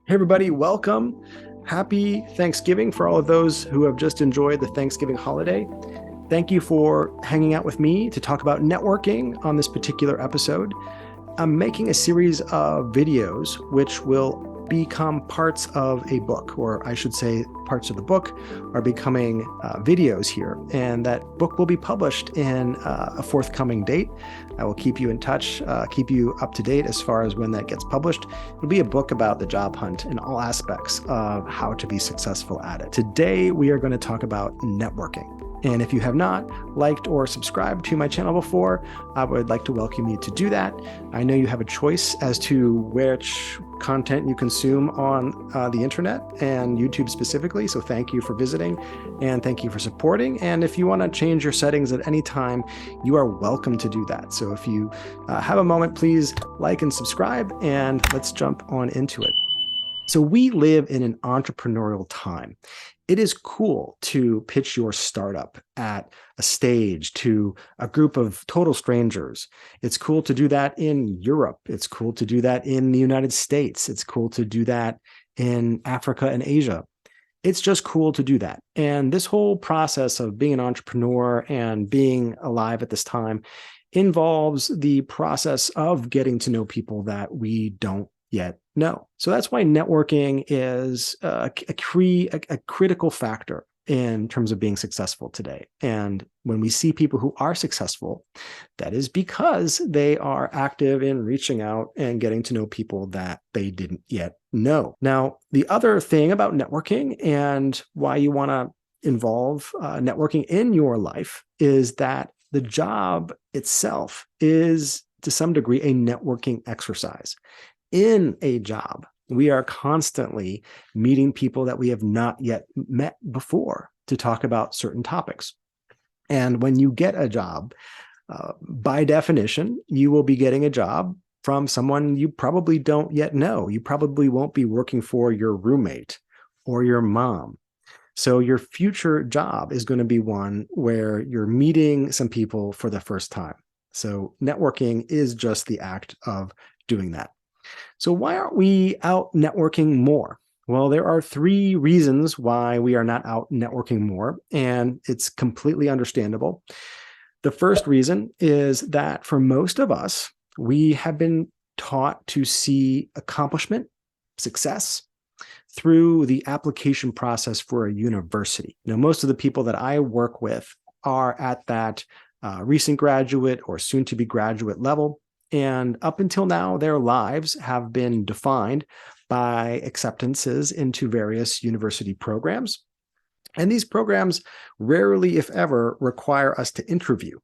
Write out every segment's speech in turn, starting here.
Hey, everybody, welcome. Happy Thanksgiving for all of those who have just enjoyed the Thanksgiving holiday. Thank you for hanging out with me to talk about networking on this particular episode. I'm making a series of videos which will become parts of a book, or I should say, parts of the book are becoming videos here. And that book will be published in a forthcoming date. I will keep you in touch, keep you up to date as far as when that gets published. It'll be a book about the job hunt in all aspects of how to be successful at it. Today, we are going to talk about networking. And if you have not liked or subscribed to my channel before, I would like to welcome you to do that. I know you have a choice as to which content you consume on the internet and YouTube specifically. So thank you for visiting and thank you for supporting. And if you want to change your settings at any time, you are welcome to do that. So if you have a moment, please like and subscribe, and let's jump on into it. So we live in an entrepreneurial time. It is cool to pitch your startup at a stage to a group of total strangers. It's cool to do that in Europe. It's cool to do that in the United States. It's cool to do that in Africa and Asia. It's just cool to do that. And this whole process of being an entrepreneur and being alive at this time involves the process of getting to know people that we don't yet know. So that's why networking is a critical factor in terms of being successful today. And when we see people who are successful, that is because they are active in reaching out and getting to know people that they didn't yet know. Now, the other thing about networking and why you want to involve networking in your life is that the job itself is, to some degree, a networking exercise. In a job, we are constantly meeting people that we have not yet met before to talk about certain topics. And when you get a job, by definition, you will be getting a job from someone you probably don't yet know. You probably won't be working for your roommate or your mom. So your future job is going to be one where you're meeting some people for the first time. So networking is just the act of doing that. So why aren't we out networking more? Well, there are three reasons why we are not out networking more, and it's completely understandable. The first reason is that for most of us, we have been taught to see accomplishment, success, through the application process for a university. Now, most of the people that I work with are at that recent graduate or soon-to-be graduate level. And up until now, their lives have been defined by acceptances into various university programs. And these programs rarely, if ever, require us to interview.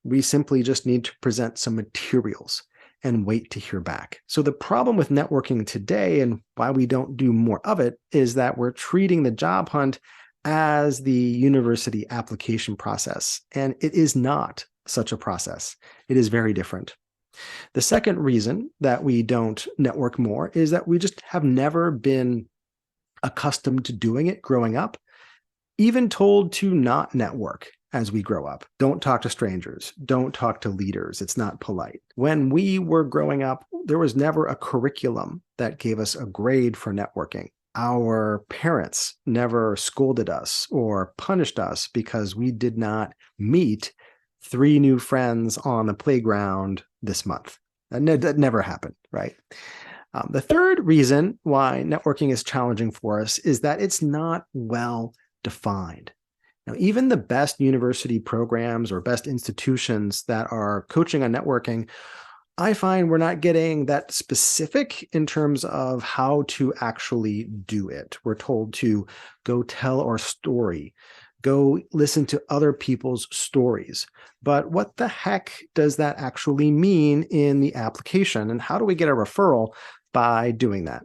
We simply just need to present some materials and wait to hear back. So the problem with networking today, and why we don't do more of it, is that we're treating the job hunt as the university application process. And it is not such a process. It is very different. The second reason that we don't network more is that we just have never been accustomed to doing it growing up, even told to not network as we grow up. Don't talk to strangers. Don't talk to leaders. It's not polite. When we were growing up, there was never a curriculum that gave us a grade for networking. Our parents never scolded us or punished us because we did not meet 3 new friends on the playground this month. That never happened, right? The third reason why networking is challenging for us is that it's not well defined. Now, even the best university programs or best institutions that are coaching on networking, I find we're not getting that specific in terms of how to actually do it. We're told to go tell our story, go listen to other people's stories. But what the heck does that actually mean in the application? And how do we get a referral by doing that?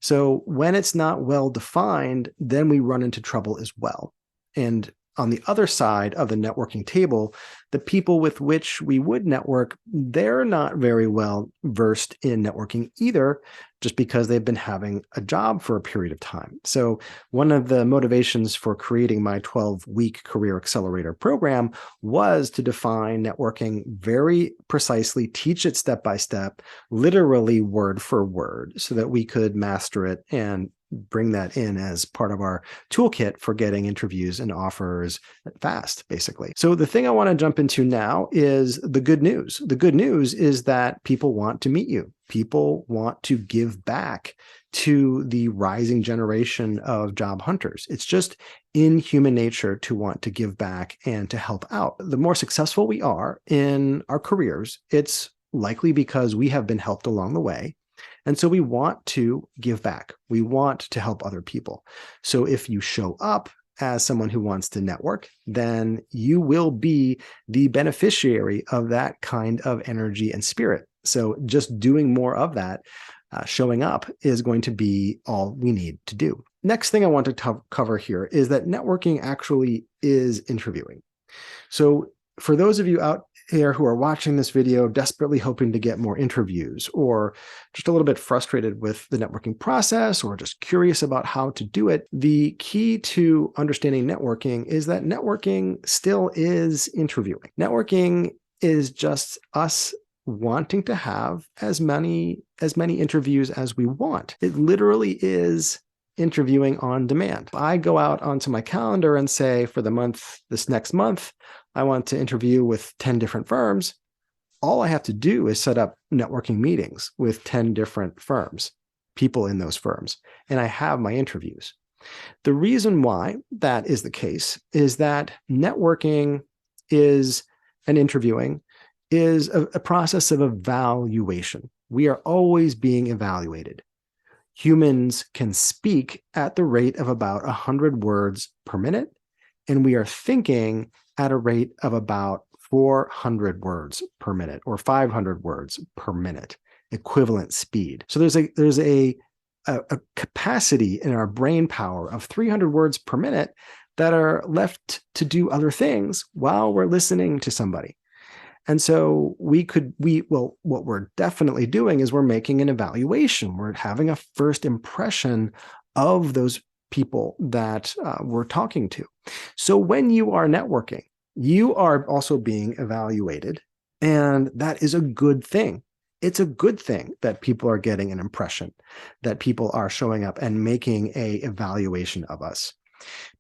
So when it's not well defined, then we run into trouble as well. And on the other side of the networking table, the people with which we would network, they're not very well versed in networking either, just because they've been having a job for a period of time. So one of the motivations for creating my 12-week Career Accelerator program was to define networking very precisely, teach it step by step, literally word for word, so that we could master it and bring that in as part of our toolkit for getting interviews and offers fast, basically. So the thing I want to jump into now is the good news. The good news is that people want to meet you. People want to give back to the rising generation of job hunters. It's just in human nature to want to give back and to help out. The more successful we are in our careers, it's likely because we have been helped along the way. And so we want to give back. We want to help other people. So if you show up as someone who wants to network, then you will be the beneficiary of that kind of energy and spirit. So just doing more of that, showing up, is going to be all we need to do. Next thing I want to cover here is that networking actually is interviewing. So for those of you out here who are watching this video desperately hoping to get more interviews, or just a little bit frustrated with the networking process, or just curious about how to do it, the key to understanding networking is that networking still is interviewing. Networking is just us wanting to have as many interviews as we want. It literally is interviewing on demand. I go out onto my calendar and say, for this next month, I want to interview with 10 different firms. All I have to do is set up networking meetings with 10 different firms, people in those firms, and I have my interviews. The reason why that is the case is that networking and interviewing is a process of evaluation. We are always being evaluated. Humans can speak at the rate of about 100 words per minute, and we are thinking at a rate of about 400 words per minute, or 500 words per minute, equivalent speed. So there's a capacity in our brain power of 300 words per minute that are left to do other things while we're listening to somebody. And so what we're definitely doing is we're making an evaluation. We're having a first impression of those people that we're talking to. So when you are networking, you are also being evaluated, and that is a good thing. It's a good thing that people are getting an impression, that people are showing up and making an evaluation of us,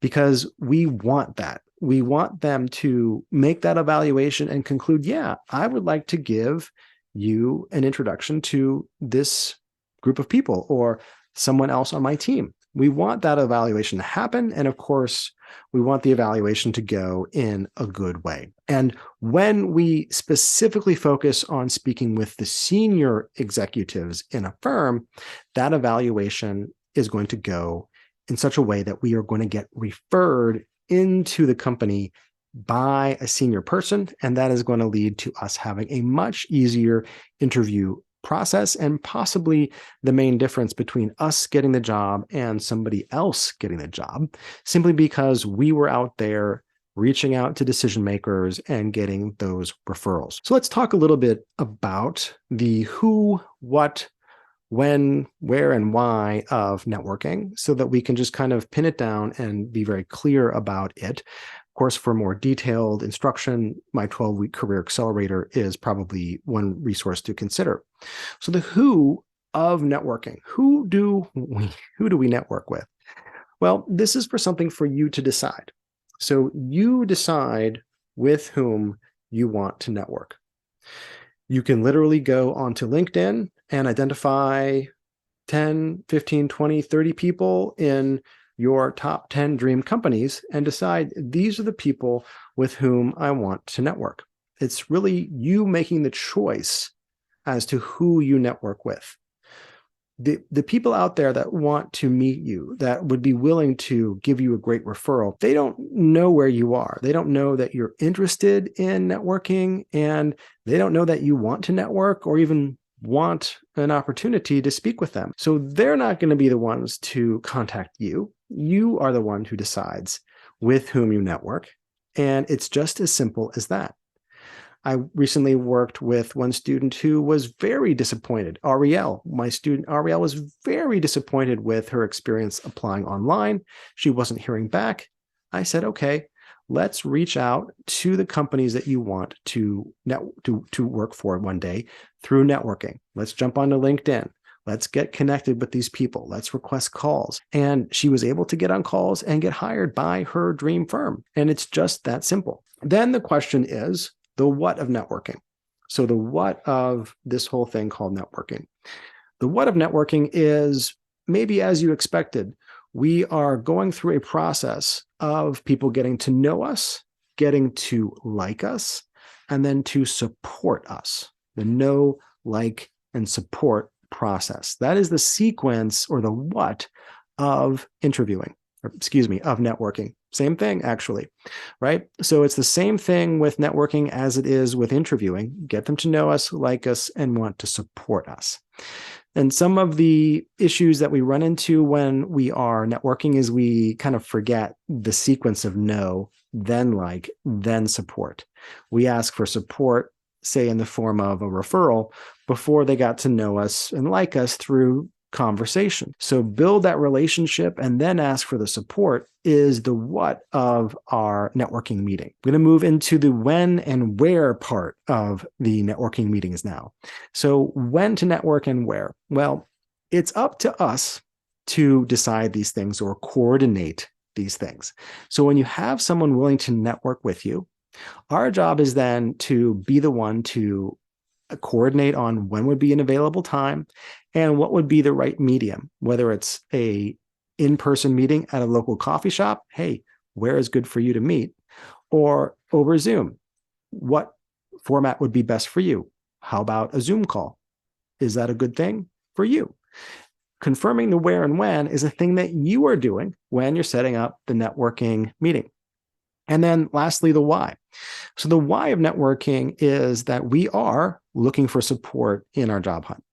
because we want that. We want them to make that evaluation and conclude, yeah, I would like to give you an introduction to this group of people or someone else on my team. We want that evaluation to happen. And of course, we want the evaluation to go in a good way. And when we specifically focus on speaking with the senior executives in a firm, that evaluation is going to go in such a way that we are going to get referred into the company by a senior person. And that is going to lead to us having a much easier interview process, and possibly the main difference between us getting the job and somebody else getting the job, simply because we were out there reaching out to decision makers and getting those referrals. So let's talk a little bit about the who, what, when, where, and why of networking, so that we can just kind of pin it down and be very clear about it. Of course, for more detailed instruction, my 12-week Career Accelerator is probably one resource to consider. So the who of networking, who do we network with? Well, this is something for you to decide. So you decide with whom you want to network. You can literally go onto LinkedIn and identify 10, 15, 20, 30 people in your top 10 dream companies and decide these are the people with whom I want to network. It's really you making the choice as to who you network with. The people out there that want to meet you, that would be willing to give you a great referral, they don't know where you are. They don't know that you're interested in networking, and they don't know that you want to network or even want an opportunity to speak with them. So they're not going to be the ones to contact you. You are the one who decides with whom you network. And it's just as simple as that. I recently worked with one student who was very disappointed. Ariel, my student Ariel, was very disappointed with her experience applying online. She wasn't hearing back. I said, okay, let's reach out to the companies that you want to work for one day through networking. Let's jump onto LinkedIn. Let's get connected with these people. Let's request calls. And she was able to get on calls and get hired by her dream firm. And it's just that simple. Then the question is the what of networking. So the what of this whole thing called networking. The what of networking is maybe as you expected. We are going through a process of people getting to know us, getting to like us, and then to support us. The know, like, and support process. That is the sequence or the what of interviewing, of networking. Same thing, actually, right? So it's the same thing with networking as it is with interviewing. Get them to know us, like us, and want to support us. And some of the issues that we run into when we are networking is we kind of forget the sequence of know, then like, then support. We ask for support, say in the form of a referral, before they got to know us and like us through conversation. So build that relationship and then ask for the support is the what of our networking meeting. I'm going to move into the when and where part of the networking meetings now. So when to network and where? Well, it's up to us to decide these things or coordinate these things. So when you have someone willing to network with you, our job is then to be the one to coordinate on when would be an available time and what would be the right medium, whether it's a in-person meeting at a local coffee shop. Hey, where is good for you to meet? Or over Zoom, what format would be best for you? How about a Zoom call? Is that a good thing for you? Confirming the where and when is a thing that you are doing when you're setting up the networking meeting. And then lastly, the why. So the why of networking is that we are looking for support in our job hunt.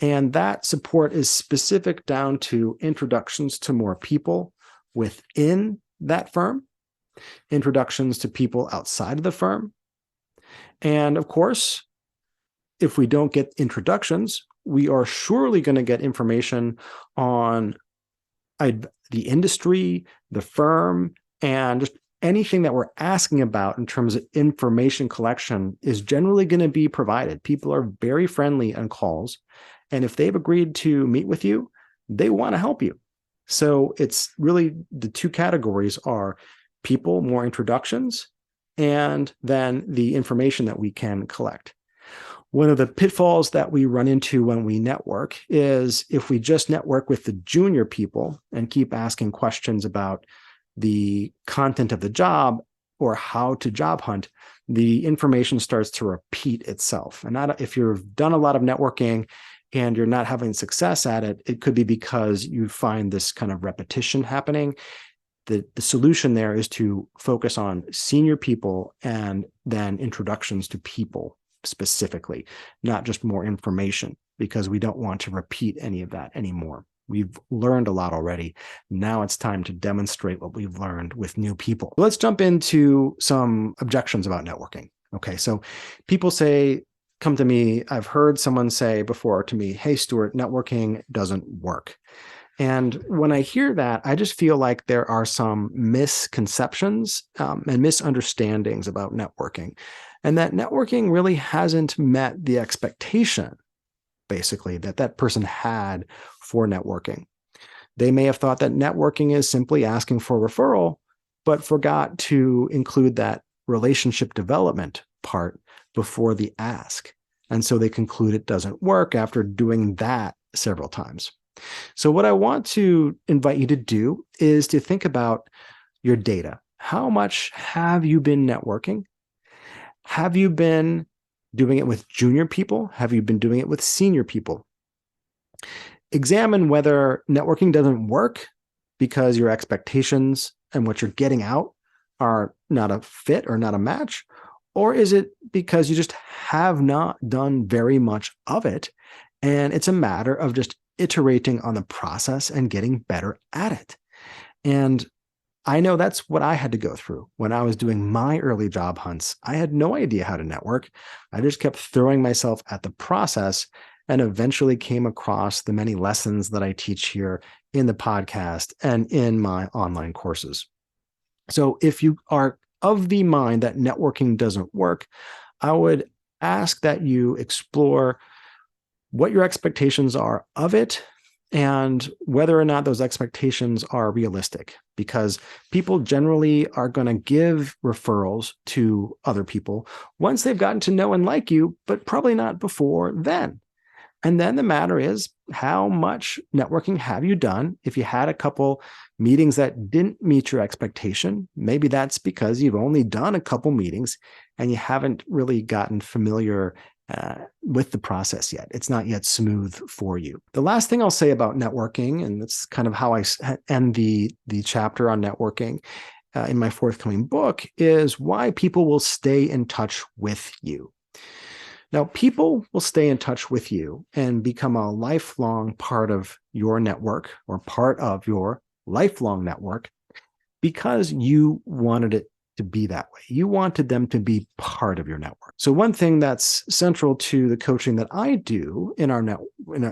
And that support is specific down to introductions to more people within that firm, introductions to people outside of the firm. And of course, if we don't get introductions, we are surely going to get information on the industry, the firm, and just anything that we're asking about in terms of information collection is generally going to be provided. People are very friendly on calls. And if they've agreed to meet with you, they want to help you. So it's really the two categories are people, more introductions, and then the information that we can collect. One of the pitfalls that we run into when we network is if we just network with the junior people and keep asking questions about the content of the job or how to job hunt, the information starts to repeat itself. And if you've done a lot of networking and you're not having success at it, it could be because you find this kind of repetition happening. The solution there is to focus on senior people and then introductions to people specifically, not just more information, because we don't want to repeat any of that anymore. We've learned a lot already. Now it's time to demonstrate what we've learned with new people. Let's jump into some objections about networking. Okay, so people say, come to me, I've heard someone say before to me, hey, Stuart, networking doesn't work. And when I hear that, I just feel like there are some misconceptions and misunderstandings about networking, and that networking really hasn't met the expectation, basically, that person had for networking. They may have thought that networking is simply asking for a referral, but forgot to include that relationship development part before the ask. And so they conclude it doesn't work after doing that several times. So what I want to invite you to do is to think about your data. How much have you been networking? Have you been doing it with junior people? Have you been doing it with senior people? Examine whether networking doesn't work because your expectations and what you're getting out are not a fit or not a match, or is it because you just have not done very much of it and it's a matter of just iterating on the process and getting better at it? And I know that's what I had to go through when I was doing my early job hunts. I had no idea how to network. I just kept throwing myself at the process and eventually came across the many lessons that I teach here in the podcast and in my online courses. So if you are of the mind that networking doesn't work, I would ask that you explore what your expectations are of it and whether or not those expectations are realistic, because people generally are going to give referrals to other people once they've gotten to know and like you, but probably not before then. And then the matter is, how much networking have you done? If you had a couple meetings that didn't meet your expectation, maybe that's because you've only done a couple meetings and you haven't really gotten familiar with the process yet. It's not yet smooth for you. The last thing I'll say about networking, and that's kind of how I end the chapter on networking in my forthcoming book, is why people will stay in touch with you. Now, people will stay in touch with you and become a lifelong part of your network or part of your lifelong network because you wanted it to be that way. You wanted them to be part of your network. So one thing that's central to the coaching that I do in our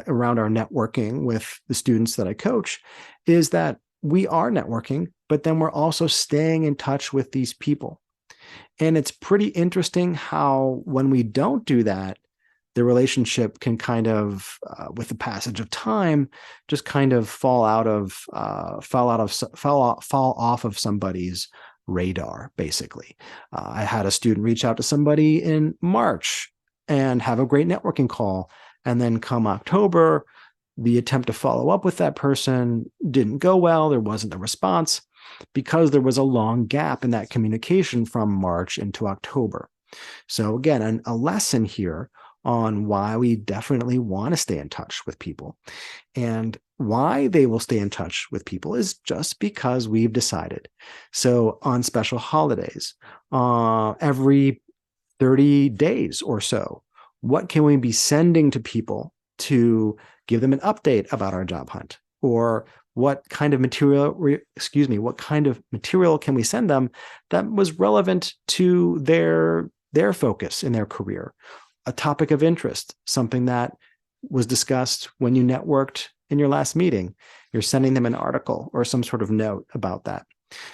around our networking with the students that I coach is that we are networking, but then we're also staying in touch with these people. And it's pretty interesting how when we don't do that, the relationship can kind of, with the passage of time, just kind of fall off of somebody's radar, basically. I had a student reach out to somebody in March and have a great networking call. And then come October, the attempt to follow up with that person didn't go well. There wasn't a response because there was a long gap in that communication from March into October. So again, a lesson here on why we definitely want to stay in touch with people. And why they will stay in touch with people is just because we've decided. So on special holidays, every 30 days or so, what can we be sending to people to give them an update about our job hunt? Or what kind of material can we send them that was relevant to their focus in their career? A topic of interest, something that was discussed when you networked in your last meeting. You're sending them an article or some sort of note about that.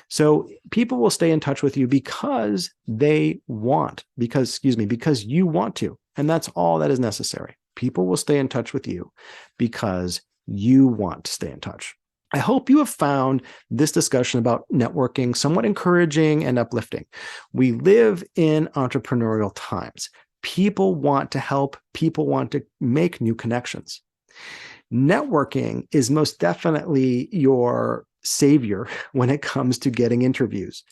So people will stay in touch with you because you want to. And that's all that is necessary. People will stay in touch with you because you want to stay in touch. I hope you have found this discussion about networking somewhat encouraging and uplifting. We live in entrepreneurial times. People want to help. People want to make new connections. Networking is most definitely your savior when it comes to getting interviews,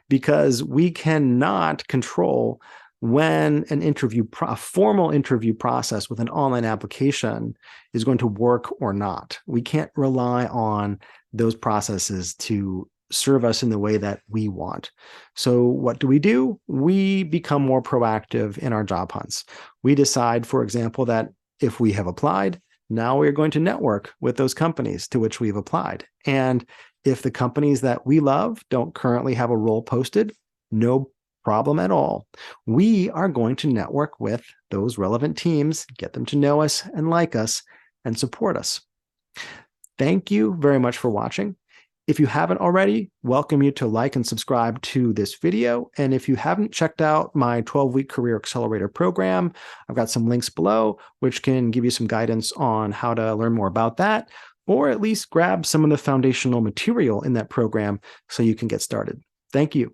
because we cannot control when a formal interview process with an online application is going to work or not. We can't rely on those processes to serve us in the way that we want. So what do? We become more proactive in our job hunts. We decide, for example, that if we have applied, now we're going to network with those companies to which we've applied. And if the companies that we love don't currently have a role posted, no problem at all. We are going to network with those relevant teams, get them to know us and like us, and support us. Thank you very much for watching. If you haven't already, welcome you to like and subscribe to this video. And if you haven't checked out my 12-week Career Accelerator program, I've got some links below, which can give you some guidance on how to learn more about that, or at least grab some of the foundational material in that program so you can get started. Thank you.